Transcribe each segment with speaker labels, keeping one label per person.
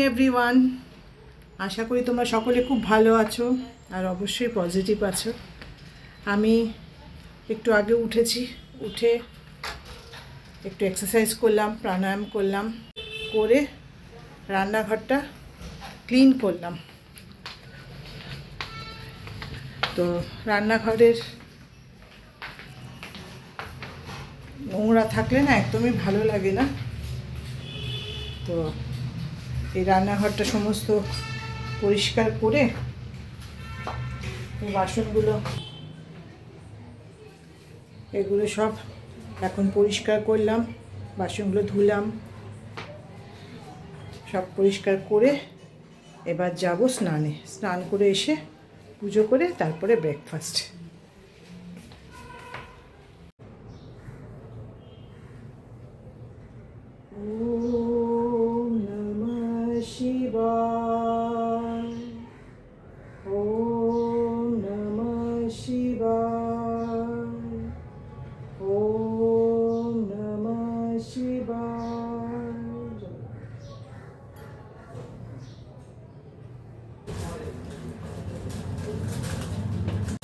Speaker 1: Everyone, আশা করি তোমরা সকলে খুব ভালো আছো আর অবশ্যই পজিটিভ আছো। আমি একটু আগে উঠেছি, উঠে একটু এক্সারসাইজ করলাম, প্রাণায়াম করলাম, করে রান্নাঘরটা ক্লিন করলাম। তো রান্নাঘরের নোংরা থাকলে না একদমই ভালো লাগে না। তো এই রান্নাঘরটা সমস্ত পরিষ্কার করে বাসনগুলো এগুলো সব এখন পরিষ্কার করলাম, বাসনগুলো ধুলাম, সব পরিষ্কার করে এবার যাব স্নানে। স্নান করে এসে পুজো করে তারপরে ব্রেকফাস্ট। ওম নমঃ শিবায়, ওম নমঃ শিবায়, ওম নমঃ শিবায়।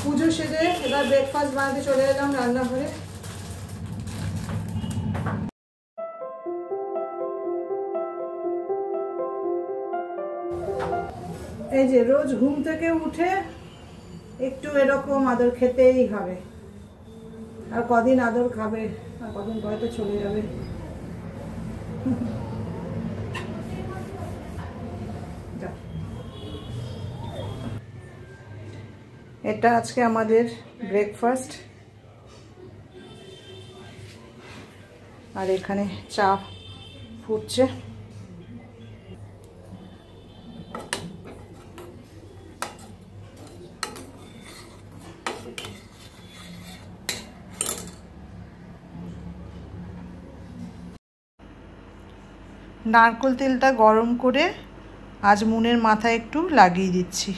Speaker 1: পুজো সেরে এবার ব্রেকফাস্ট বানাতে চলে এলাম রান্নাঘরে। এই যে রোজ ঘুম থেকে উঠে একটু এরকম আদর খেতেই হবে। আর কদিন আদর খাবে, আর কদিন পরে তো চলে যাবে। এটা আজকে আমাদের ব্রেকফাস্ট। আর এখানে চা ফুটছে। নারকেল তেলটা গরম করে আজ মুনের মাথায় একটু লাগিয়ে দিচ্ছি।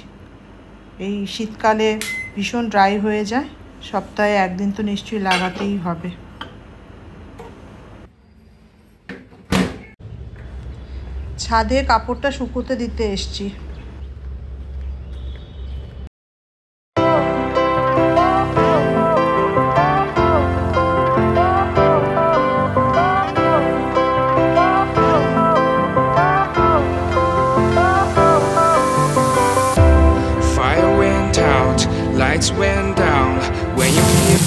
Speaker 1: এই শীতকালে ভীষণ ড্রাই হয়ে যায়, সপ্তাহে একদিন তো নিশ্চয়ই লাগাতেই হবে। ছাদে কাপড়টা শুকোতে দিতে এসছি।
Speaker 2: Lights went down when you hear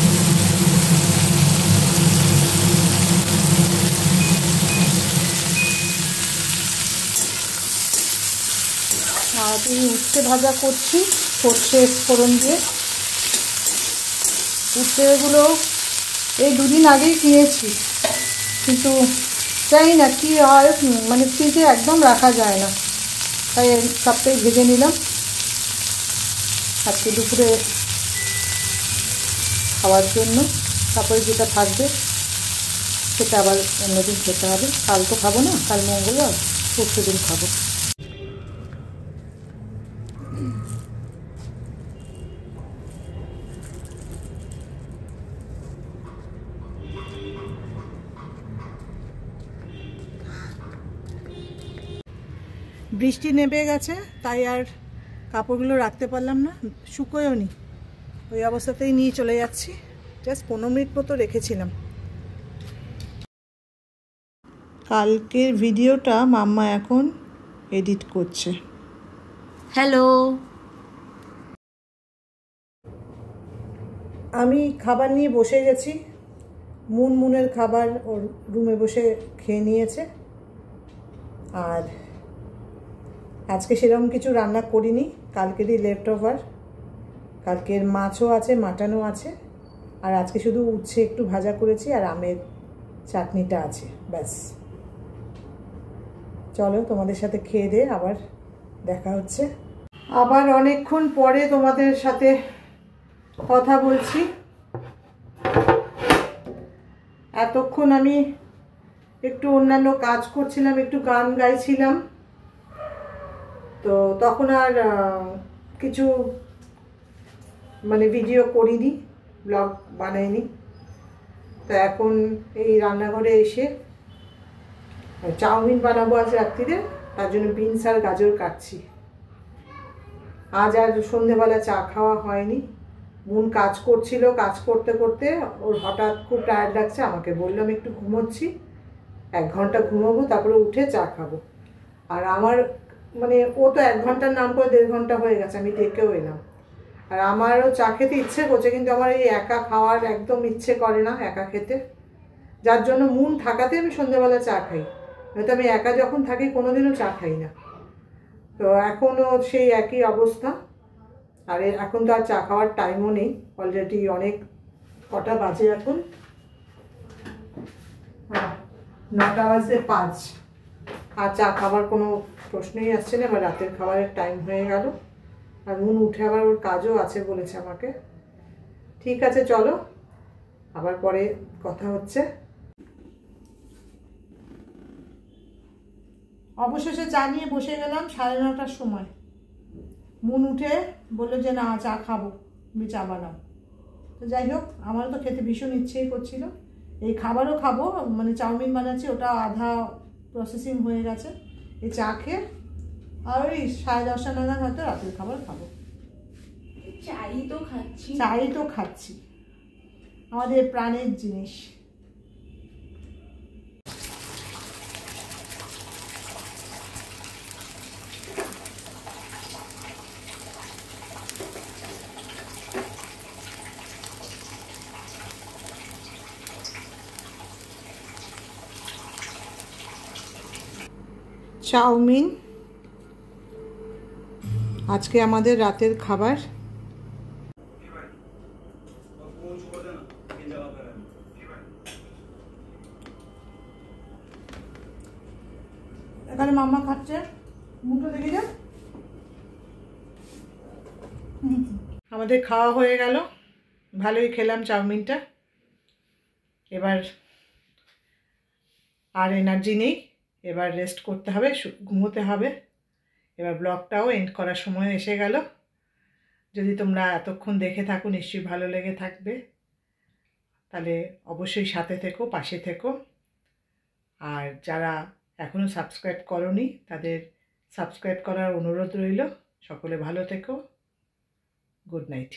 Speaker 1: আমি উচ্ছে ভাজা করছি সর্ষে ফোড়ন দিয়ে। উচ্ছেগুলো এই দুদিন আগেই কিনেছি, কিন্তু জানি না কী হয়, মানে ফ্রিজে একদম রাখা যায় না, তাই সবটাই ভেজে নিলাম। আজকে দুপুরে খাওয়ার জন্য, তারপরে যেটা থাকবে সেটা আবার অন্যদিন খেতে হবে। কাল তো খাবো না, কাল মঙ্গলবার, পরশু দিন খাবো। বৃষ্টি নেমে গেছে, তাই আর কাপড়গুলো রাখতে পারলাম না, শুকোয়ও নি, ওই অবস্থাতেই নিয়ে চলে যাচ্ছি। জাস্ট 15 মিনিট মতো রেখেছিলাম। কালকের ভিডিওটা মাম্মা এখন এডিট করছে।
Speaker 3: হ্যালো,
Speaker 1: আমি খাবার নিয়ে বসে গেছি। মুনের খাবার ওর রুমে বসে খেয়ে নিয়েছে। আর আজকে সেরকম কিছু রান্না করিনি, কালকেরই লেফট ওভার। কালকের মাছও আছে, মাটনও আছে। আর আজকে শুধু উচ্ছে একটু ভাজা করেছি আর আমের চাটনিটা আছে, ব্যাস। চলো তোমাদের সাথে খেয়ে দিয়ে আবার দেখা হচ্ছে। আবার অনেকক্ষণ পরে তোমাদের সাথে কথা বলছি। এতক্ষণ আমি একটু অন্যান্য কাজ করছিলাম, একটু গান গাইছিলাম, তো তখন আর কিছু মানে ভিডিও করিনি, ব্লগ বানাইনি। তো এখন এই রান্নাঘরে এসে চাউমিন বানাবো আজ রাত্রিরে, তার জন্য বিনস আর গাজর কাটছি। আজ আর সন্ধেবেলা চা খাওয়া হয়নি। মন কাজ করছিল, কাজ করতে করতে ওর হঠাৎ খুব টায়ার্ড লাগছে, আমাকে বললো আমি একটু ঘুমোচ্ছি, 1 ঘন্টা ঘুমোবো, তারপরে উঠে চা খাবো। আর আমার মানে ও তো 1 ঘন্টার নাম করে 1.5 ঘন্টা হয়ে গেছে, আমি ডেকেও এলাম। আর আমারও চা খেতে ইচ্ছে করছে, কিন্তু আমার এই একা খাওয়ার একদম ইচ্ছে করে না একা খেতে, যার জন্য মন থাকাতে আমি সন্ধ্যেবেলা চা খাই। হয়তো আমি একা যখন থাকি কোনোদিনও চা খাই না। তো এখনও সেই একই অবস্থা। আর এখন তো আর চা খাওয়ার টাইমও নেই, অলরেডি অনেক কটা বাজে এখন, 9:05। আর চা খাবার কোনো প্রশ্নই আসছে না, এবার রাতের খাবারের টাইম হয়ে গেল। আর মন উঠে আবার ওর কাজও আছে বলেছে আমাকে। ঠিক আছে, চলো আবার পরে কথা হচ্ছে। অবশেষে চা নিয়ে বসে গেলাম 9:30টার সময়। মন উঠে বললো যে না চা খাবো, তুমি চা বানাও। তো যাই হোক, আমারও তো খেতে ভীষণ ইচ্ছেই করছিল। এই খাবারও খাবো, মানে চাউমিন বানাচ্ছি, ওটা আধা প্রসেসিং হয়ে গেছে। এই চা খেয়ে আর ওই 10:30 নাগাদ হয়তো রাতের খাবার খাবো। চাই তো খাচ্ছি, আমাদের প্রাণের জিনিস। চাউমিন আজকে আমাদের রাতের খাবার। এখানে মাম্মা খাচ্ছে, মুখটা দেখে যা। আমাদের খাওয়া হয়ে গেল, ভালোই খেলাম চাউমিনটা। এবার আর এনার্জি নেই, এবার রেস্ট করতে হবে, ঘুমোতে হবে। এবার ব্লগটাও এন্ড করার সময় এসে গেল। যদি তোমরা এতক্ষণ দেখে থাকো নিশ্চয়ই ভালো লেগে থাকবে, তাহলে অবশ্যই সাথে থেকো, পাশে থেকো। আর যারা এখনও সাবস্ক্রাইব করোনি তাদের সাবস্ক্রাইব করার অনুরোধ রইল। সকলে ভালো থেকো। Good night.